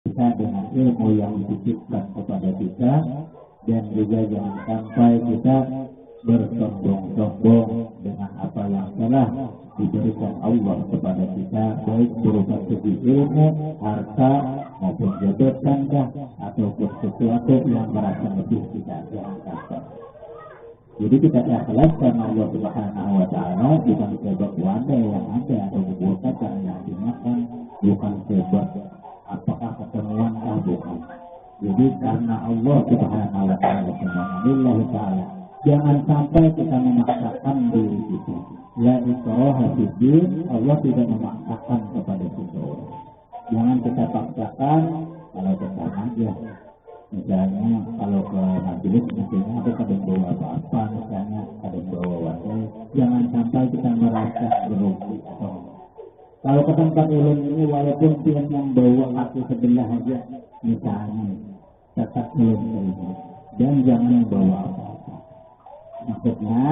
kita dengan ilmu yang dititipkan kepada kita, dan juga jangan sampai kita bersombong-sombong dengan apa yang telah diberikan Allah kepada kita, baik berupa segi ilmu, harta, maupun jabatan ataupun sesuatu yang merasa lebih kita angkat. Jadi kita ikhlas karena Allah Subhanahu wa Ta'ala, bukan sebab wadah yang ada atau kebutuhan yang dimakan, bukan sebab apakah ketemuan bukan. Jadi karena Allah Subhanahu wa Ta'ala, Subhanallahi Ta'ala, jangan sampai kita memaksakan diri kita. La ikraha fiddin, Allah tidak memaksakan kepada seseorang. Jangan kita paksakan kalau kita aja. Misalnya kalau ke majelis misalnya ada kadang bawa apa-apa, misalnya kadang bawa wadah, jangan sampai kita merasa berugi atau kalau ke tempat ulun ini walaupun dia yang bawa kaki sebelah aja misalnya tetap ulun ini, dan jangan bawa apa-apa. Maksudnya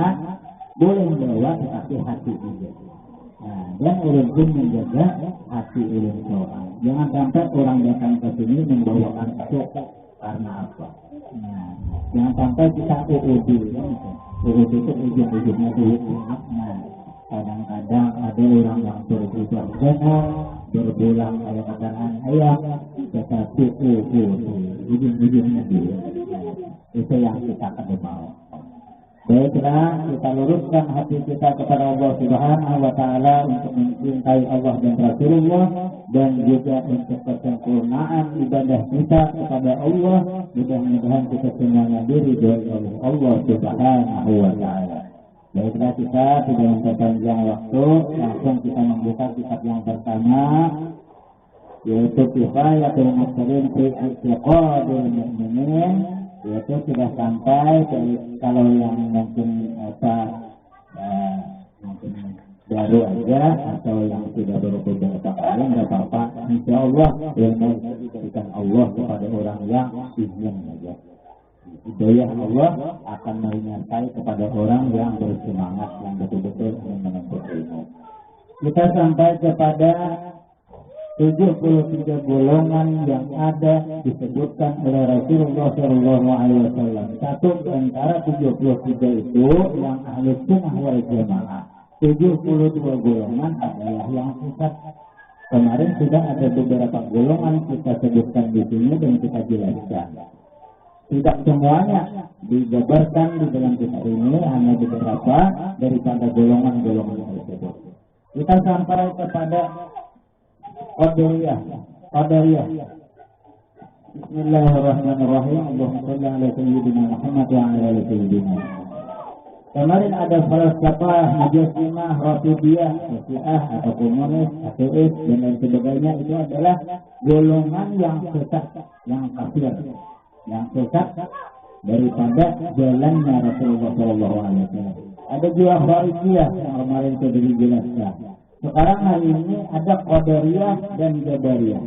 boleh bawa tetapi hati juga. Nah, dan ulun pun menjaga hati ulun seorang. Jangan sampai orang datang ke sini membawakan itu karena apa? Nah, jangan sampai kita UUD kan? UUD itu ujung-ujungnya dulu. Nah, kadang-kadang ada orang yang berubah benar, berbulan kayak makanan ayam, tetapi ujung-ujungnya dulu. Itu yang kita akan mau. Baiklah, kita luruskan hati kita kepada Allah Subhanahu wa Ta'ala untuk mencintai Allah dan Rasulullah, dan juga untuk kesempurnaan ibadah kita kepada Allah. Mudah-mudahan kita semuanya diridhoi oleh Allah Subhanahu wa Ta'ala. Baiklah, kita tidak memperpanjang waktu, langsung kita membuka kitab yang pertama, yaitu Kifayatul Muslimin fi I'tiqadil Mu'minin. Yaitu sudah sampai kalau yang mungkin mungkin baru aja atau yang sudah berusaha kali nggak apa-apa. Insya Allah ilmu diberikan Allah kepada orang yang ingin aja. Hidayah Allah akan menyertai kepada orang yang bersemangat, yang betul-betul ingin menuntut ilmu. Kita sampai kepada 73 golongan yang ada disebutkan oleh Rasulullah SAW. Satu di antara 73 itu yang ahli sunnah wal jamaah. 72 golongan adalah yang sesat. Kemarin sudah ada beberapa golongan kita sebutkan di sini dan kita jelaskan. Tidak semuanya dijabarkan di dalam kitab ini, hanya beberapa daripada golongan-golongan tersebut. Kita sampai kepada Qadariyah. Bismillahirrahmanirrahim. Allahumma shalli ala sayyidina Muhammad wa ala ali sayyidina. Kemarin ada falsafah, Mujassimah, Rafidiyah, Syiah atau komunis, ateis dan lain sebagainya. Itu adalah golongan yang sesat, yang kafir, yang sesat daripada jalannya Rasulullah SAW. Ada juga Khawarijiyah yang kemarin sudah dijelaskan. Sekarang hari ini ada Qadariyah dan Jabariyah.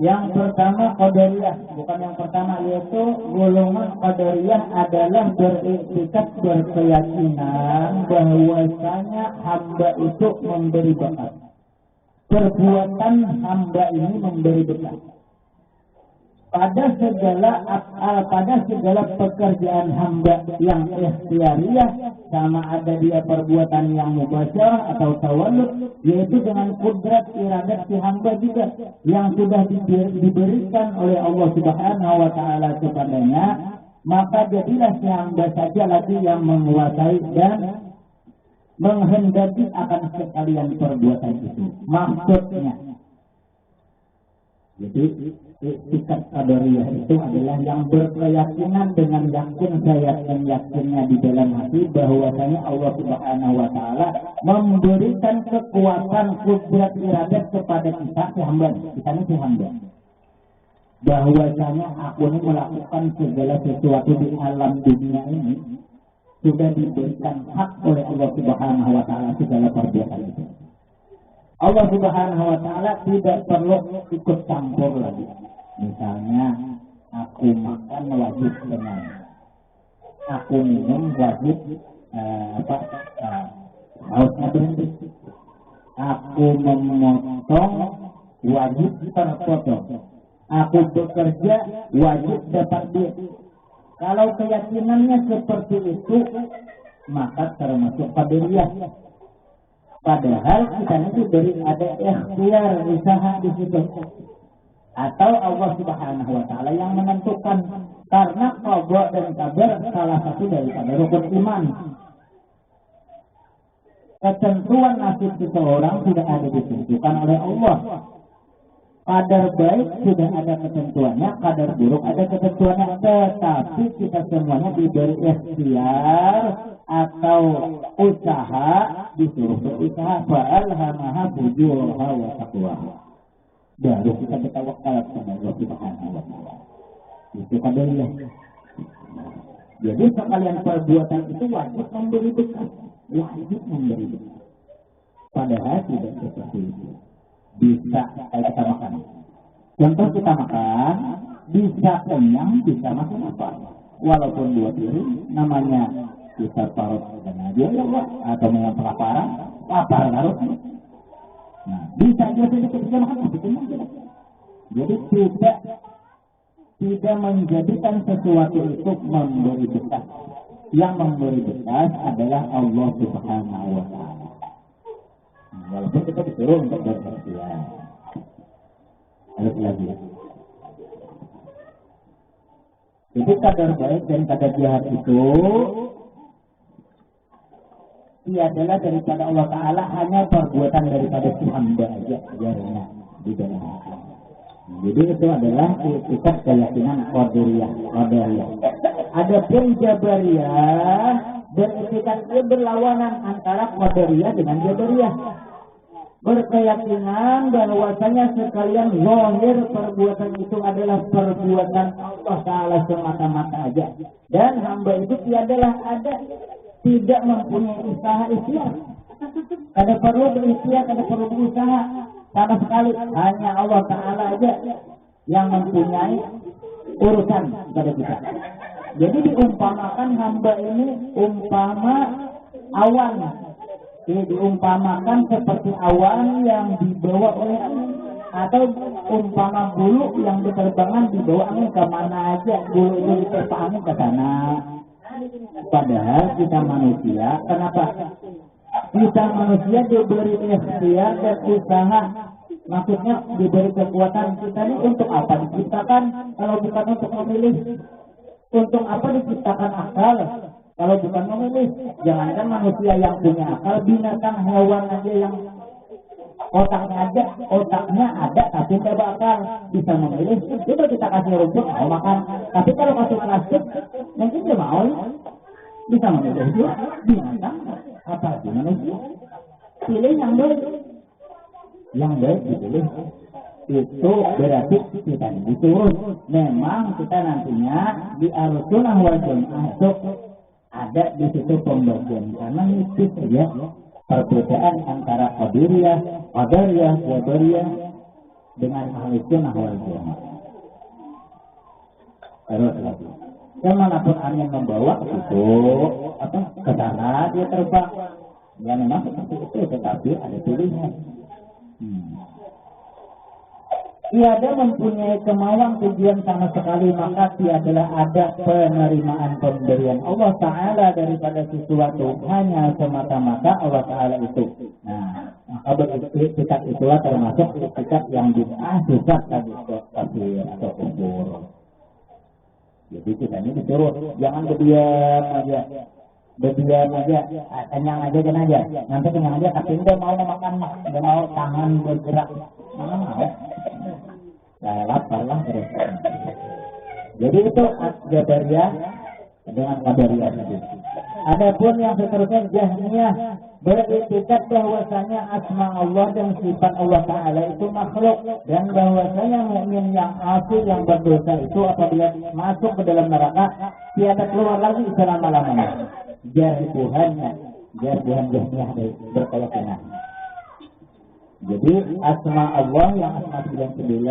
Yang pertama Qadariyah, bukan yang pertama, yaitu golongan Qadariyah adalah beriktikat berkeyakinan bahwasanya hamba itu memberi bakat. Perbuatan hamba ini memberi bakat. Pada segala pekerjaan hamba yang ikhtiyariyah, sama ada dia perbuatan yang mubasyarah atau tawallud, yaitu dengan kudrat iradat si hamba juga yang sudah diberikan oleh Allah Subhanahu wa Ta'ala kepadanya, maka jadilah si hamba saja lagi yang menguasai dan menghendaki akan sekalian perbuatan itu. Maksudnya, jadi sikap Qadariyah itu adalah yang berkeyakinan dengan yakin yakinnya di dalam hati bahwasanya Allah Subhanahu wa Ta'ala memberikan kekuatan kudrat iradat kepada kita si hamba, si hamba. Bahwasanya aku ini melakukan segala sesuatu di alam dunia ini sudah diberikan hak oleh Allah Subhanahu wa Ta'ala segala perbuatan itu. Allah Subhanahu wa Ta'ala tidak perlu ikut campur lagi. Misalnya, aku makan wajib dengan, aku minum wajib hausnya berhenti. Aku memotong wajib terpotong. Aku bekerja, wajib dapat duit. Kalau keyakinannya seperti itu, maka termasuk qadariyah. Padahal kita ini diberi ada ikhtiar usaha di situ. Atau Allah Subhanahu wa taala yang menentukan, karena qada dan qadar salah satu daripada rukun iman. Ketentuan nasib seseorang sudah ada ditentukan oleh Allah. Qadar baik sudah ada ketentuannya, qadar buruk ada ketentuannya, tetapi kita semuanya diberi ikhtiar atau usaha, disuruh berusaha. Fa'alhamaha fujuraha wa taqwaha. Baru kita bertawakal kepada Allah Subhanahu wa taala. Itu qadariyah. Jadi sekalian perbuatan itu wajib memberi bekal, wajib memberi bekal. Padahal tidak seperti itu. Bisa kayak kita makan. Contoh kita makan, bisa kenyang, bisa makan apa? Walaupun 2 piring, namanya kita parut dengan aja ya Allah, atau dengan kelaparan, lapar harus. Nah, bisa aja sedikit kita makan, tapi kenyang tidak. Jadi tidak menjadikan sesuatu itu memberi bekas. Yang memberi bekas adalah Allah Subhanahu wa taala. Walaupun kita disuruh untuk berikhtiar. Harus lagi. Jadi kadar baik dan kadar jahat itu adalah daripada Allah Ta'ala, hanya perbuatan daripada si hamba aja jarangnya di dalam hati. Jadi itu adalah etikat keyakinan qadariyah. Adapun jabariyah beretikat berlawanan antara qadariyah dengan jabariyah. Berkeyakinan bahwasanya sekalian zahir perbuatan itu adalah perbuatan Allah Ta'ala semata-mata aja, dan hamba itu tiadalah ada, tidak mempunyai usaha ikhtiar. Kada perlu berikhtiar, kada perlu berusaha sama sekali, hanya Allah Ta'ala aja yang mempunyai urusan pada kita. Jadi diumpamakan hamba ini umpama awan. Diumpamakan seperti awan yang dibawa oleh angin, atau umpama bulu yang berterbangan dibawa angin kemana aja, bulu itu diterpa angin ke sana. Padahal kita manusia, kenapa? Kita manusia diberi ikhtiar dan usaha, maksudnya diberi kekuatan. Kita ini untuk apa diciptakan kalau bukan untuk memilih? Untuk apa diciptakan akal kalau bukan memilih? Jangankan manusia yang punya akal, binatang hewan aja yang otaknya ada tapi tidak bakal bisa memilih. Coba kita kasih rumput mau makan, tapi kalau kasih plastik mungkin dia mau bisa memilih dia binatang apa di manusia. Pilih yang baik dipilih. Itu berarti kita disuruh. Memang kita nantinya di Ahlussunnah wal Jamaah ada di situ pembagian, karena itu saja perbedaan antara qadariyah, jabariyah dengan Ahlussunnah wal Jamaah. Terus lagi, kemanapun angin membawa itu ke sana dia terbang. Ya memang seperti itu, tetapi ada pilihan. Tiada mempunyai kemauan tujuan sama sekali, maka tiadalah ada penerimaan pemberian Allah Ta'ala daripada sesuatu, hanya semata-mata Allah Ta'ala itu. Nah, maka beretikat itulah termasuk etikat yang bid'ah, sesat kafir atau kufur. Jadi kita ini disuruh jangan berdiam aja, kenyang aja dan aja, nanti kenyang aja, tapi dia mau makan, dia mau tangan bergerak, mana mau? Lapar lah terus. Jadi itu jabariyah dengan qadariyah tadi. Adapun yang seterusnya Jahmiyah beretikat bahwasanya asma Allah dan sifat Allah Ta'ala itu makhluk, dan bahwasanya mukmin yang asli yang berdosa itu apabila masuk ke dalam neraka tiada keluar lagi selama-lamanya. Jarbuhan Jahmiyah berkeyakinan. Jadi asma Allah yang asma 99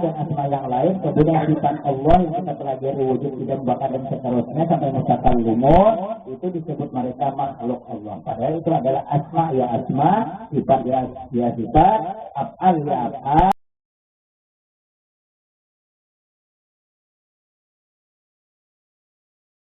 dan asma yang lain, kemudian sifat Allah yang kita pelajari wujud, tidak bakal dan seterusnya sampai mutakallimun, itu disebut mereka makhluk Allah. Padahal itu adalah asma ya asma, sifat ya sifat, af'al ya af'al.